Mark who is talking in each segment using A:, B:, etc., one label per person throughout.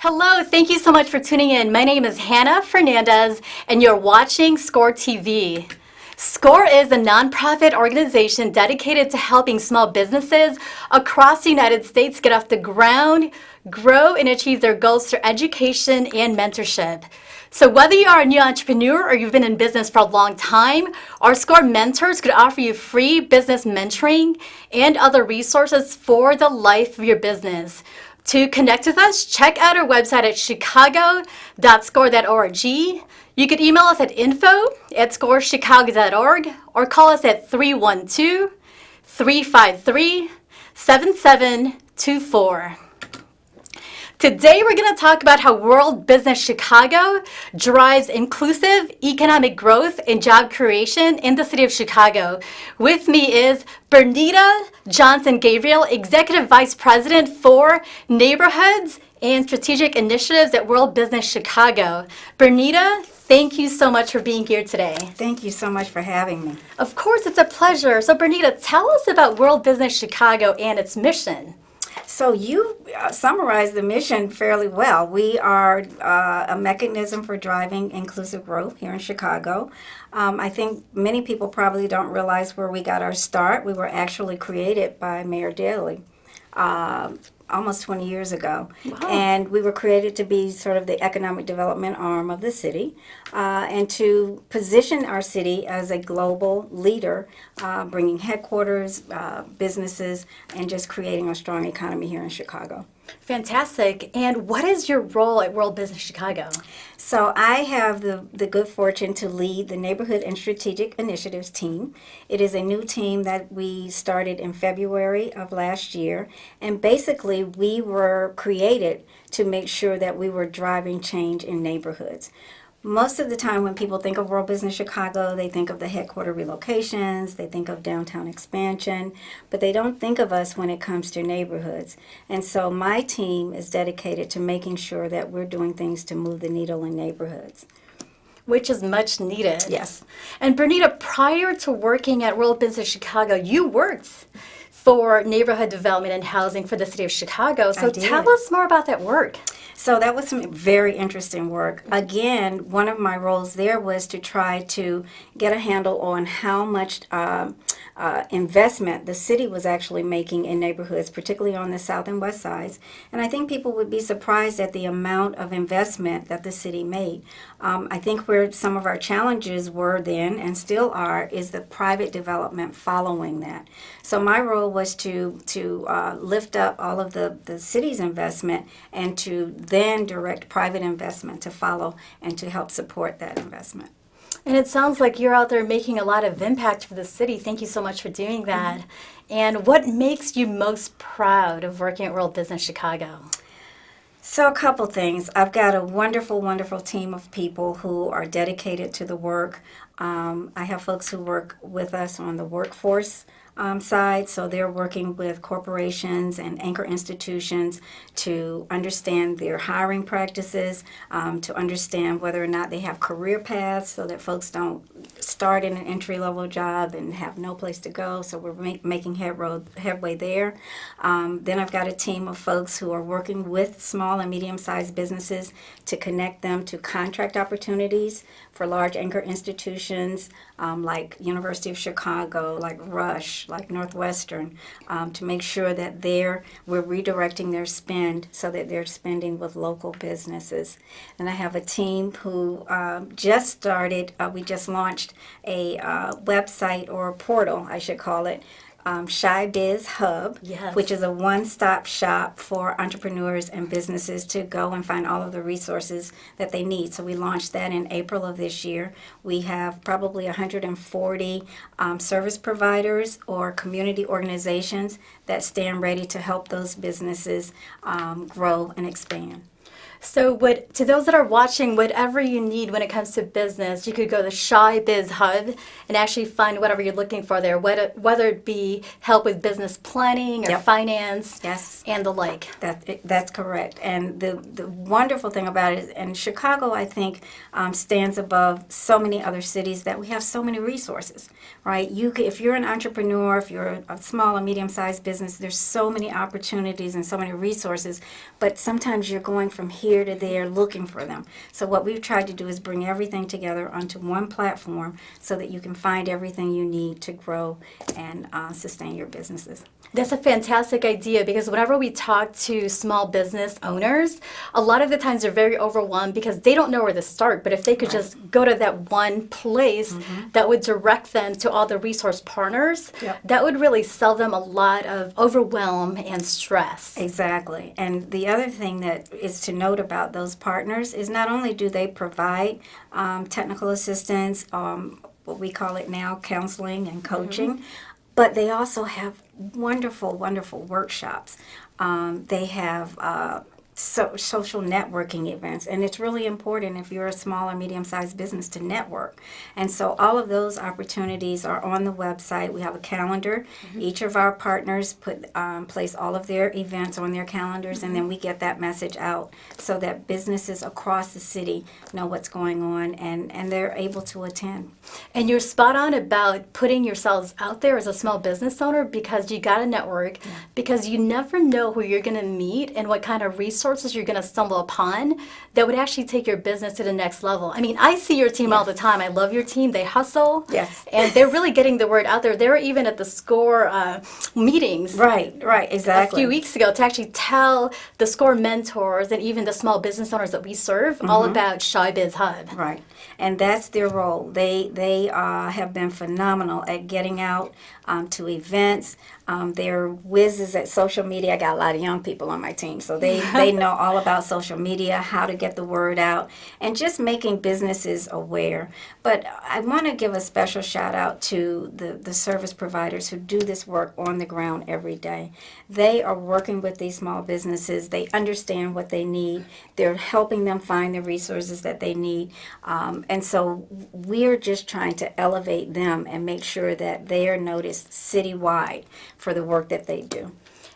A: Hello, thank you so much for tuning in. My name is Hannah Fernandez, and you're watching SCORE TV. SCORE is a nonprofit organization dedicated to helping small businesses across the United States get off the ground, grow, and achieve their goals through education and mentorship. So whether you are a new entrepreneur or you've been in business for a long time, our SCORE mentors could offer you free business mentoring and other resources for the life of your business. To connect with us, check out our website at chicago.score.org. You could email us at info@scorechicago.org or call us at 312-353-7724. Today we're going to talk about how World Business Chicago drives inclusive economic growth and job creation in the city of Chicago. With me is Bernita Johnson-Gabriel, Executive Vice President for Neighborhoods and Strategic Initiatives at World Business Chicago. Bernita, thank you so much for being here today.
B: Thank you so much for having me.
A: Of course, it's a pleasure. So Bernita, tell us about World Business Chicago and its mission.
B: So you summarized the mission fairly well. We are a mechanism for driving inclusive growth here in Chicago. I think many people probably don't realize where we got our start. We were actually created by Mayor Daley almost 20 years ago.
A: Wow.
B: And we were created to be sort of the economic development arm of the city and to position our city as a global leader, bringing headquarters, businesses, and just creating a strong economy here in Chicago.
A: Fantastic. And what is your role at World Business Chicago?
B: So I have the good fortune to lead the Neighborhood and Strategic Initiatives team. It is a new team that we started in February of last year. And basically, we were created to make sure that we were driving change in neighborhoods. Most of the time when people think of World Business Chicago, they think of the headquarter relocations, they think of downtown expansion, but they don't think of us when it comes to neighborhoods. And so my team is dedicated to making sure that we're doing things to move the needle in neighborhoods.
A: Which is much needed.
B: Yes.
A: And Bernita, prior to working at World Business Chicago, you worked for neighborhood development and housing for the city of Chicago. So tell us more about that work.
B: So that was some very interesting work. Again, one of my roles there was to try to get a handle on how much investment the city was actually making in neighborhoods, particularly on the south and west sides. And I think people would be surprised at the amount of investment that the city made. I think where some of our challenges were then and still are is the private development following that. So my role was to lift up all of the city's investment and to then direct private investment to follow and to help support that investment.
A: And it sounds like you're out there making a lot of impact for the city. Thank you so much for doing that. Mm-hmm. And what makes you most proud of working at World Business Chicago?
B: So a couple things. I've got a wonderful, wonderful team of people who are dedicated to the work. I have folks who work with us on the workforce side, so they're working with corporations and anchor institutions to understand their hiring practices, to understand whether or not they have career paths so that folks don't start in an entry-level job and have no place to go, so we're making headway there. Then I've got a team of folks who are working with small and medium-sized businesses to connect them to contract opportunities for large anchor institutions like University of Chicago, like Rush, like Northwestern, to make sure that we're redirecting their spend so that they're spending with local businesses. And I have a team who just started, we just launched a website or a portal, I should call it, Shy Biz Hub,
A: yes,
B: which is a one-stop shop for entrepreneurs and businesses to go and find all of the resources that they need. So we launched that in April of this year. We have probably 140 service providers or community organizations that stand ready to help those businesses grow and expand.
A: So to those that are watching, whatever you need when it comes to business, you could go to Shy Biz Hub and actually find whatever you're looking for there, whether it be help with business planning or
B: Yep.
A: finance,
B: Yes.
A: and the like.
B: That's correct. And the wonderful thing about it is, and Chicago, I think, stands above so many other cities that we have so many resources, right? If you're an entrepreneur, if you're a small and medium-sized business, there's so many opportunities and so many resources, but sometimes you're going from here here to there looking for them. So what we've tried to do is bring everything together onto one platform so that you can find everything you need to grow and sustain your businesses.
A: That's a fantastic idea, because whenever we talk to small business owners, a lot of the times they're very overwhelmed because they don't know where to start. But if they could just go to that one place that would direct them to all the resource partners, that would really save them a lot of overwhelm and stress.
B: Exactly. And the other thing that is to note about those partners is not only do they provide technical assistance, what we call it now, counseling and coaching, but they also have wonderful, wonderful workshops. They have social networking events, and it's really important if you're a small or medium-sized business to network. And so all of those opportunities are on the website. We have a calendar. Each of our partners place all of their events on their calendars, and then we get that message out so that businesses across the city know what's going on, and they're able to attend.
A: And you're spot on about putting yourselves out there as a small business owner, because you got to network, because you never know who you're going to meet and what kind of resources you're going to stumble upon that would actually take your business to the next level. I mean, I see your team all the time. I love your team. They hustle.
B: Yes.
A: And they're really getting the word out there. They were even at the SCORE meetings.
B: Right, exactly.
A: A few weeks ago to actually tell the SCORE mentors and even the small business owners that we serve all about Shy Biz Hub.
B: Right, and that's their role. They have been phenomenal at getting out to events. They're whizzes at social media. I got a lot of young people on my team, so they know all about social media, how to get the word out, and just making businesses aware. But I want to give a special shout out to the service providers who do this work on the ground every day. They are working with these small businesses. They understand what they need. They're helping them find the resources that they need. And so we're just trying to elevate them and make sure that they are noticed citywide for the work that they do.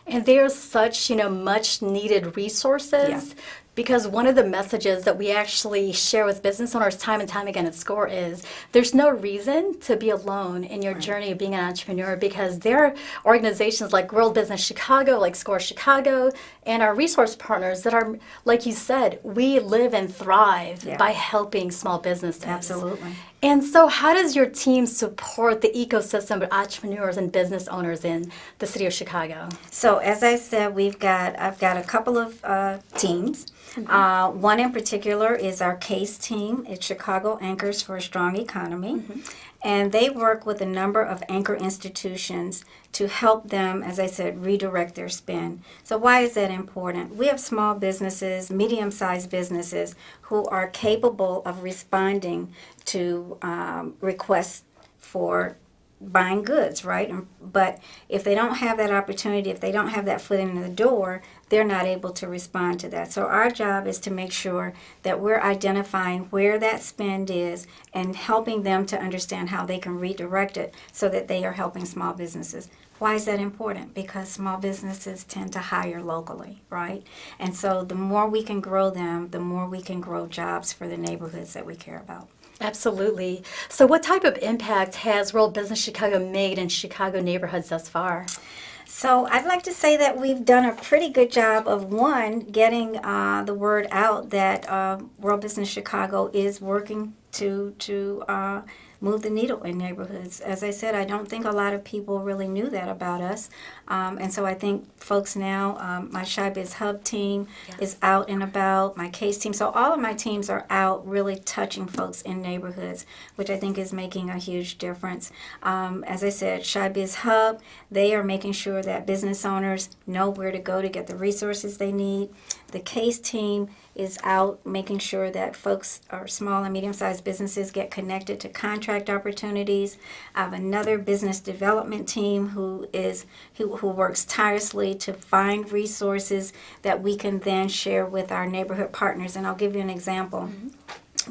A: And they are such, much needed resources. Because one of the messages that we actually share with business owners time and time again at SCORE is there's no reason to be alone in your journey of being an entrepreneur, because there are organizations like World Business Chicago, like SCORE Chicago, and our resource partners that are, like you said, we live and thrive by helping small businesses.
B: Absolutely.
A: And so how does your team support the ecosystem of entrepreneurs and business owners in the city of Chicago?
B: So as I said, I've got a couple of teams. One in particular is our CASE team. It's Chicago Anchors for a Strong Economy. And they work with a number of anchor institutions to help them, as I said, redirect their spend. So why is that important? We have small businesses, medium-sized businesses, who are capable of responding to requests for buying goods, right? But if they don't have that opportunity, if they don't have that foot in the door, they're not able to respond to that. So our job is to make sure that we're identifying where that spend is and helping them to understand how they can redirect it so that they are helping small businesses. Why is that important? Because small businesses tend to hire locally, right? And so the more we can grow them, the more we can grow jobs for the neighborhoods that we care about.
A: Absolutely. So what type of impact has World Business Chicago made in Chicago neighborhoods thus far?
B: So I'd like to say that we've done a pretty good job of, one, getting the word out that World Business Chicago is working to move the needle in neighborhoods. As I said, I don't think a lot of people really knew that about us. And so I think folks now, my Shy Biz Hub team is out and about, my CASE team. So all of my teams are out really touching folks in neighborhoods, which I think is making a huge difference. As I said, Shy Biz Hub, they are making sure that business owners know where to go to get the resources they need. The CASE team is out making sure that folks or small and medium-sized businesses get connected to contract opportunities. I have another business development team who works tirelessly to find resources that we can then share with our neighborhood partners. And I'll give you an example.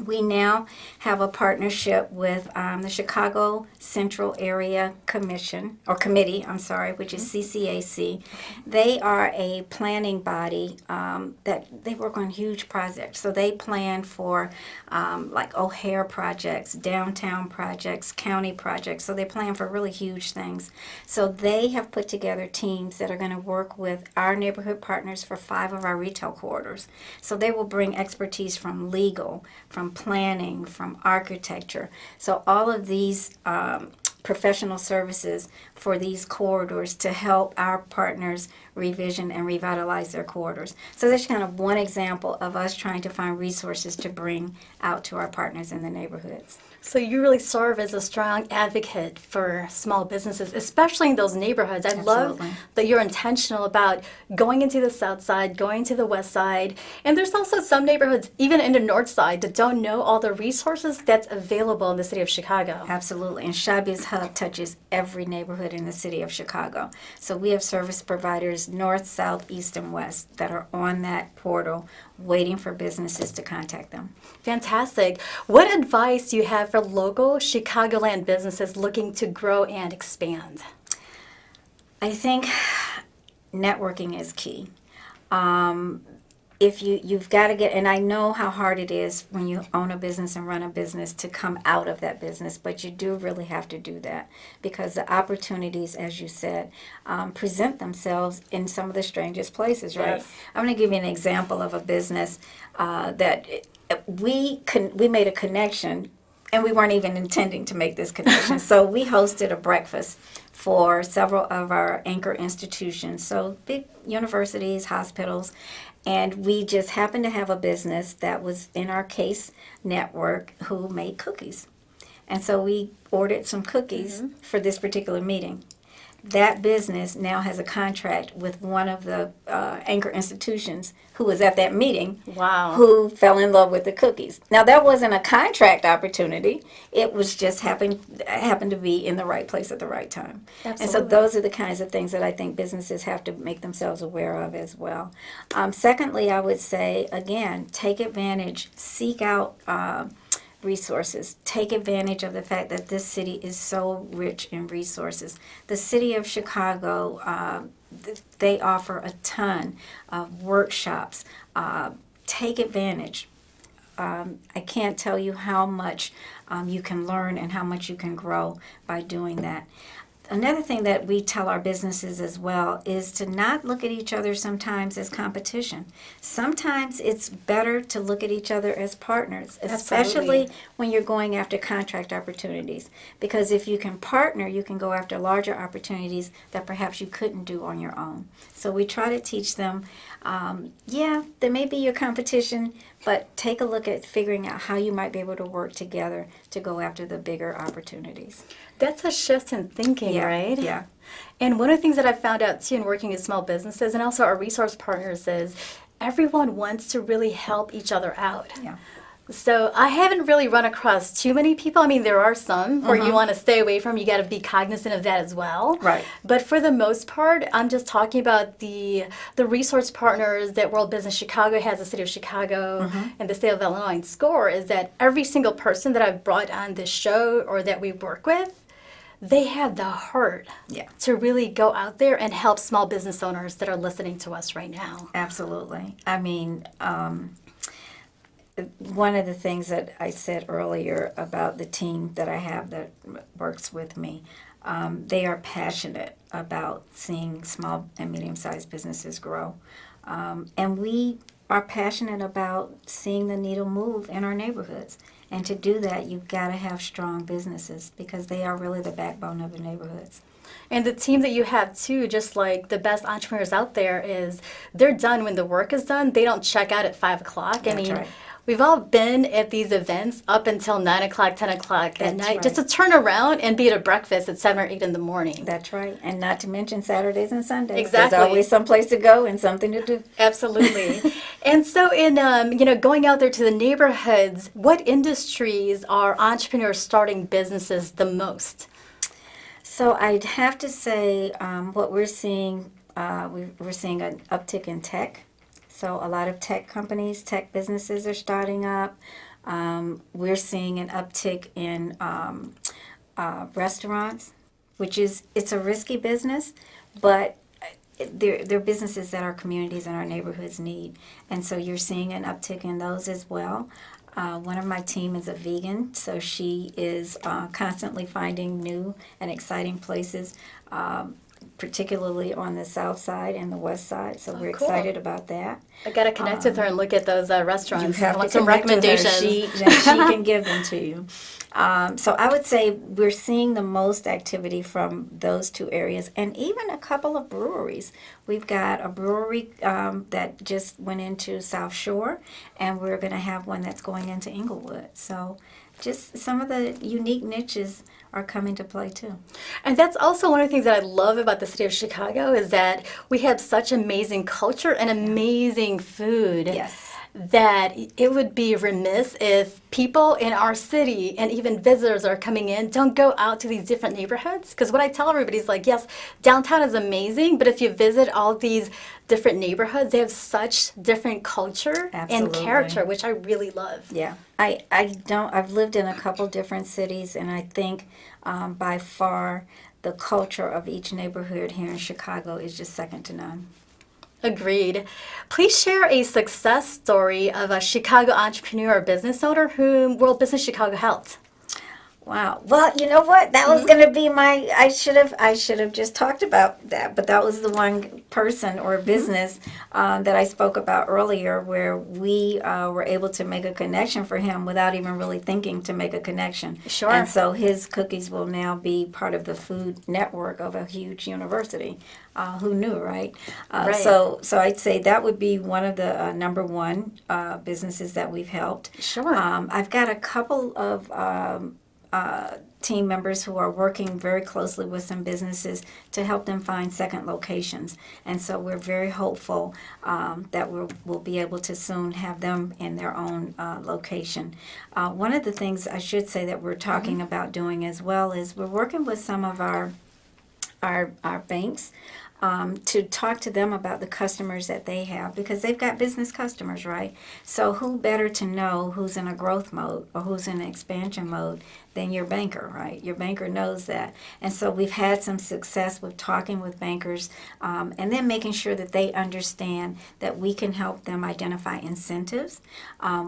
B: We now have a partnership with the Chicago Central Area Commission, or Committee, I'm sorry, which is CCAC. They are a planning body that they work on huge projects. So they plan for like O'Hare projects, downtown projects, county projects. So they plan for really huge things. So they have put together teams that are going to work with our neighborhood partners for 5 of our retail corridors. So they will bring expertise from legal, from planning, from architecture. So all of these professional services for these corridors to help our partners revision and revitalize their corridors. So that's kind of one example of us trying to find resources to bring out to our partners in the neighborhoods.
A: So you really serve as a strong advocate for small businesses, especially in those neighborhoods. I love
B: Absolutely.
A: that you're intentional about going into the south side, going to the west side. And there's also some neighborhoods, even in the north side, that don't know all the resources that's available in the city of Chicago.
B: Absolutely. And Shabia's Hub touches every neighborhood in the city of Chicago. So we have service providers north, south, east, and west that are on that portal waiting for businesses to contact them.
A: Fantastic. What advice do you have for local Chicagoland businesses looking to grow and expand?
B: I think networking is key. If you've got to get, and I know how hard it is when you own a business and run a business to come out of that business, but you do really have to do that because the opportunities, as you said, present themselves in some of the strangest places, right?
A: Yes.
B: I'm going to give you an example of a business that we made a connection, and we weren't even intending to make this connection. So we hosted a breakfast for several of our anchor institutions, so big universities, hospitals, and we just happened to have a business that was in our case network who made cookies. And so we ordered some cookies for this particular meeting. That business now has a contract with one of the anchor institutions who was at that meeting.
A: Wow.
B: Who fell in love with the cookies. Now that wasn't a contract opportunity. It was just happened to be in the right place at the right time.
A: Absolutely.
B: And so those are the kinds of things that I think businesses have to make themselves aware of as well. Secondly, I would say, again, take advantage, seek out resources. Take advantage of the fact that this city is so rich in resources. The city of Chicago, they offer a ton of workshops. Take advantage. I can't tell you how much you can learn and how much you can grow by doing that. Another thing that we tell our businesses as well is to not look at each other sometimes as competition. Sometimes it's better to look at each other as partners, especially
A: Absolutely.
B: when you're going after contract opportunities. Because if you can partner, you can go after larger opportunities that perhaps you couldn't do on your own. So we try to teach them, there may be your competition, but take a look at figuring out how you might be able to work together to go after the bigger opportunities.
A: That's a shift in thinking, right?
B: Yeah.
A: And one of the things that I've found out too in working with small businesses and also our resource partners is everyone wants to really help each other out.
B: Yeah.
A: So I haven't really run across too many people. I mean, there are some where you want to stay away from. You got to be cognizant of that as well.
B: Right.
A: But for the most part, I'm just talking about the resource partners that World Business Chicago has, the City of Chicago, and the State of Illinois. And SCORE is that every single person that I've brought on this show or that we work with, they have the heart to really go out there and help small business owners that are listening to us right now.
B: Absolutely. I mean, one of the things that I said earlier about the team that I have that works with me, they are passionate about seeing small and medium-sized businesses grow. And we are passionate about seeing the needle move in our neighborhoods. And to do that, you've got to have strong businesses because they are really the backbone of the neighborhoods.
A: And the team that you have too, just like the best entrepreneurs out there, is they're done when the work is done. They don't check out at 5 o'clock. I mean,
B: right.
A: we've all been at these events up until 9 o'clock, 10 o'clock at
B: That's
A: night,
B: right.
A: just to turn around and be at a breakfast at 7 or 8 in the morning.
B: That's right. And not to mention Saturdays and Sundays.
A: Exactly.
B: There's always someplace to go and something to do.
A: Absolutely. And so in, going out there to the neighborhoods, what industries are entrepreneurs starting businesses the most?
B: So I'd have to say what we're seeing, we're seeing an uptick in tech. So a lot of tech companies, tech businesses are starting up. We're seeing an uptick in restaurants, which is, it's a risky business, but they're businesses that our communities and our neighborhoods need. And so you're seeing an uptick in those as well. One of my team is a vegan, so she is constantly finding new and exciting places, particularly on the south side and the west side. So we're
A: cool.
B: excited about that.
A: I gotta connect with her and look at those restaurants.
B: You have
A: I want
B: to
A: some
B: connect with her.
A: recommendations.
B: She can give them to you. So I would say we're seeing the most activity from those two areas, and even a couple of breweries. We've got a brewery that just went into South Shore, and we're going to have one that's going into Inglewood. So just some of the unique niches are coming to play too.
A: And that's also one of the things that I love about the city of Chicago is that we have such amazing culture and amazing food.
B: Yes.
A: That it would be remiss if people in our city and even visitors are coming in don't go out to these different neighborhoods. Because what I tell everybody is like, yes, downtown is amazing, but if you visit all these different neighborhoods, they have such different culture and character, which I really love.
B: Yeah, I've lived in a couple different cities, and I think by far the culture of each neighborhood here in Chicago is just second to none.
A: Agreed. Please share a success story of a Chicago entrepreneur or business owner whom World Business Chicago helped.
B: Wow. Well, you know what? That was going to be my. I should have just talked about that, but that was the one person or business that I spoke about earlier, where we were able to make a connection for him without even really thinking to make a connection.
A: Sure.
B: And so his cookies will now be part of the food network of a huge university. Who knew, right?
A: Right.
B: So I'd say that would be one of the number one businesses that we've helped.
A: Sure.
B: I've got a couple of team members who are working very closely with some businesses to help them find second locations. And so we're very hopeful that we'll be able to soon have them in their own location. One of the things I should say that we're talking about doing as well is we're working with some of our banks to talk to them about the customers that they have, because they've got business customers, right? So who better to know who's in a growth mode or who's in an expansion mode than your banker, right? Your banker knows that. And so we've had some success with talking with bankers and then making sure that they understand that we can help them identify incentives,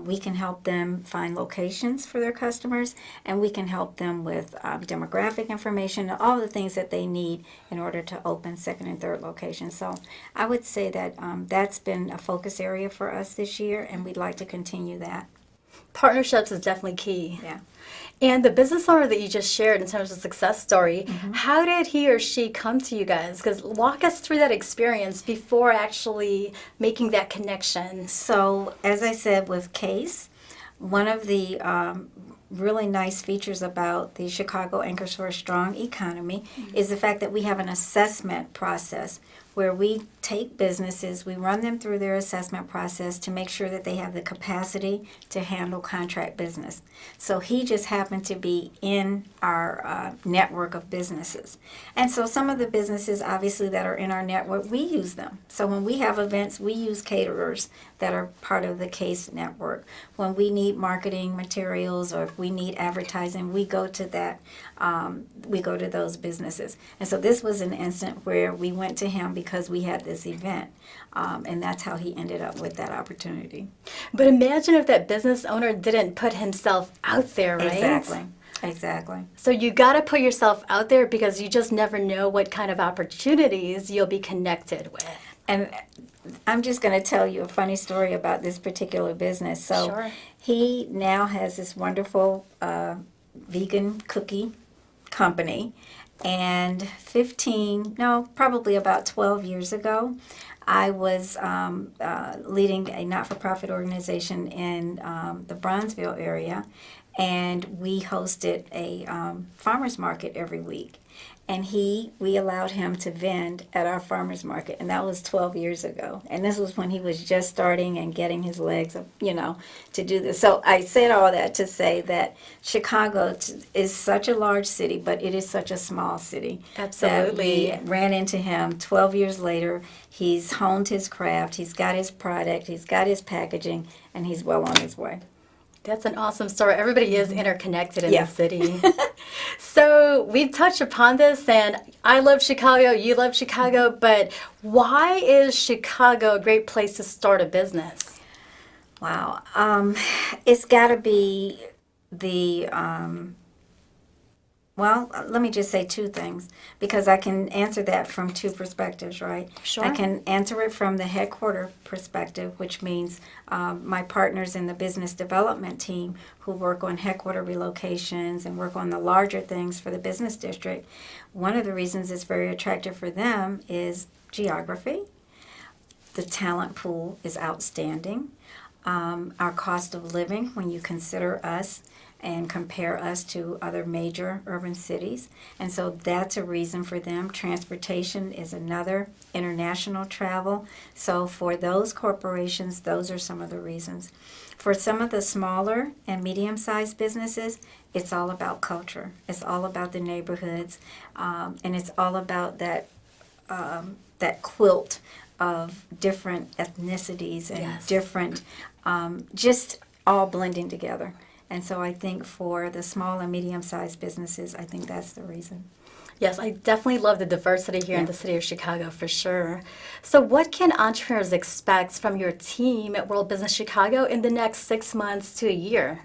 B: we can help them find locations for their customers, and we can help them with demographic information, all the things that they need in order to open second and third locations. So I would say that that's been a focus area for us this year, and we'd like to continue that.
A: Partnerships is definitely key.
B: Yeah.
A: And the business owner that you just shared in terms of success story, how did he or she come to you guys? Because walk us through that experience before actually making that connection.
B: So as I said with Case, one of the really nice features about the Chicago Anchors for a Strong Economy is the fact that we have an assessment process where we take businesses, we run them through their assessment process to make sure that they have the capacity to handle contract business. So he just happened to be in our network of businesses. And so some of the businesses, obviously, that are in our network, we use them. So when we have events, we use caterers that are part of the Case network. When we need marketing materials or if we need advertising, we go to that. We go to those businesses. And so this was an instant where we went to him because we had this event. And that's how he ended up with that opportunity.
A: But imagine if that business owner didn't put himself out there, right?
B: Exactly.
A: So you got to put yourself out there because you just never know what kind of opportunities you'll be connected with.
B: And I'm just going to tell you a funny story about this particular business. So
A: Sure.
B: He now has this wonderful vegan cookie company. And probably about 12 years ago, I was leading a not-for-profit organization in the Bronzeville area, and we hosted a farmer's market every week. And we allowed him to vend at our farmer's market, and that was 12 years ago. And this was when he was just starting and getting his legs up, to do this. So I said all that to say that Chicago is such a large city, but it is such a small city.
A: Absolutely.
B: That we ran into him 12 years later. He's honed his craft. He's got his product. He's got his packaging, and he's well on his way.
A: That's an awesome story. Everybody is interconnected in
B: Yeah.
A: the city. So we've touched upon this, and I love Chicago, you love Chicago, but why is Chicago a great place to start a business?
B: Wow. It's got to be the, well, let me just say two things because I can answer that from two perspectives, right?
A: Sure.
B: I can answer it from the headquarter perspective, which means my partners in the business development team who work on headquarter relocations and work on the larger things for the business district. One of the reasons it's very attractive for them is geography. The talent pool is outstanding. Our cost of living, when you consider us and compare us to other major urban cities. And so that's a reason for them. Transportation is another, international travel. So for those corporations, those are some of the reasons. For some of the smaller and medium-sized businesses, it's all about culture. It's all about the neighborhoods, and it's all about that that quilt of different ethnicities and
A: Yes.
B: different, just all blending together. And so I think for the small and medium-sized businesses, I think that's the reason.
A: Yes, I definitely love the diversity here in
B: Yeah.
A: the city of Chicago for sure. So, what can entrepreneurs expect from your team at World Business Chicago in the next 6 months to a year?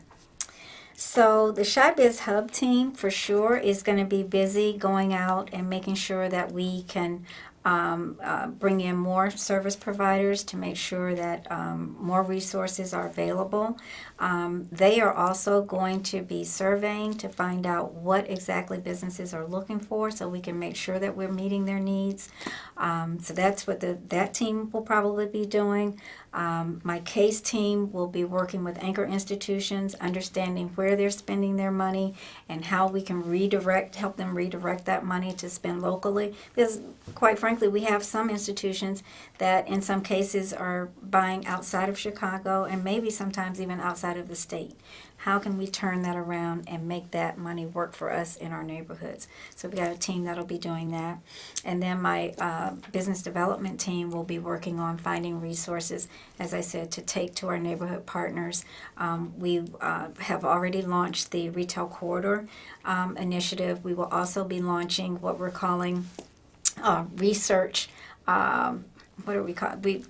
B: So the Shy Biz Hub team for sure is going to be busy going out and making sure that we can bring in more service providers to make sure that more resources are available. They are also going to be surveying to find out what exactly businesses are looking for so we can make sure that we're meeting their needs. So that's what that team will probably be doing. My case team will be working with anchor institutions, understanding where they're spending their money and how we can help them redirect that money to spend locally. Because quite frankly, we have some institutions that in some cases are buying outside of Chicago and maybe sometimes even outside of the state. How can we turn that around and make that money work for us in our neighborhoods? So we got a team that'll be doing that. And then my business development team will be working on finding resources, as I said, to take to our neighborhood partners. We have already launched the Retail Corridor initiative. We will also be launching what we're calling research. What do we call it? We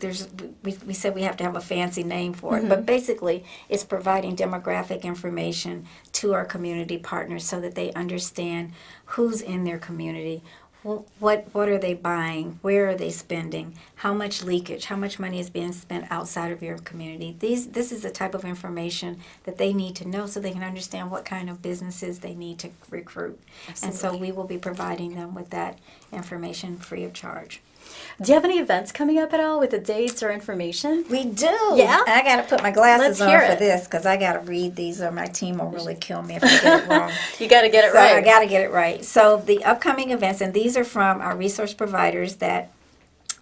B: said we have to have a fancy name for it, but basically it's providing demographic information to our community partners so that they understand who's in their community, what are they buying, where are they spending, how much leakage, how much money is being spent outside of your community. This is the type of information that they need to know so they can understand what kind of businesses they need to recruit. And so we will be providing them with that information free of charge.
A: Do you have any events coming up at all with the dates or information?
B: We do.
A: Yeah?
B: I got to put my glasses
A: Let's
B: on
A: hear
B: for
A: it.
B: this because I got to read these or my team will really kill me if I get it wrong.
A: You got to get it
B: So
A: right.
B: I got to get it right. So the upcoming events, and these are from our resource providers that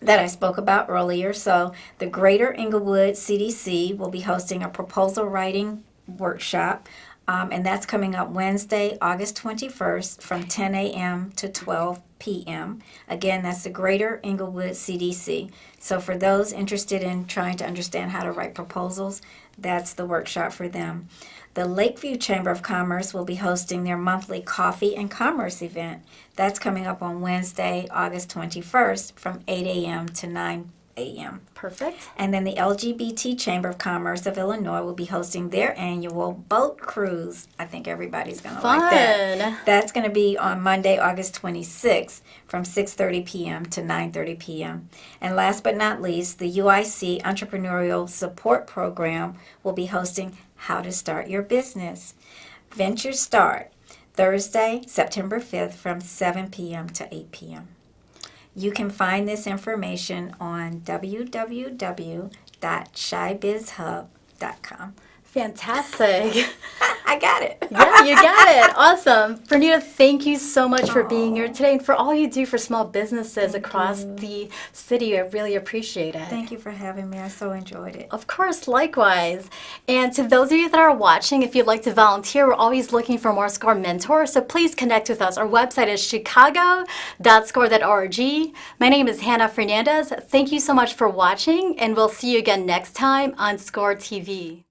B: I spoke about earlier. So the Greater Inglewood CDC will be hosting a proposal writing workshop. And that's coming up Wednesday, August 21st from 10 a.m. to 12 p.m. Again, that's the Greater Inglewood CDC. So for those interested in trying to understand how to write proposals, that's the workshop for them. The Lakeview Chamber of Commerce will be hosting their monthly Coffee and Commerce event. That's coming up on Wednesday, August 21st from 8 a.m. to 9 a.m.
A: Perfect.
B: And then the LGBT Chamber of Commerce of Illinois will be hosting their annual boat cruise. I think everybody's going to like that.
A: Fun.
B: That's going to be on Monday, August 26th from 6:30 p.m. to 9:30 p.m. And last but not least, the UIC Entrepreneurial Support Program will be hosting How to Start Your Business. Venture Start, Thursday, September 5th from 7 p.m. to 8 p.m. You can find this information on www.shybizhub.com.
A: Fantastic.
B: I got it.
A: Yeah, you got it. Awesome. Bernita, thank you so much for being here today and for all you do for small businesses across the city. I really appreciate it.
B: Thank you for having me. I so enjoyed it.
A: Of course, likewise. And to those of you that are watching, if you'd like to volunteer, we're always looking for more SCORE mentors, so please connect with us. Our website is chicago.score.org. My name is Hannah Fernandez. Thank you so much for watching, and we'll see you again next time on SCORE TV.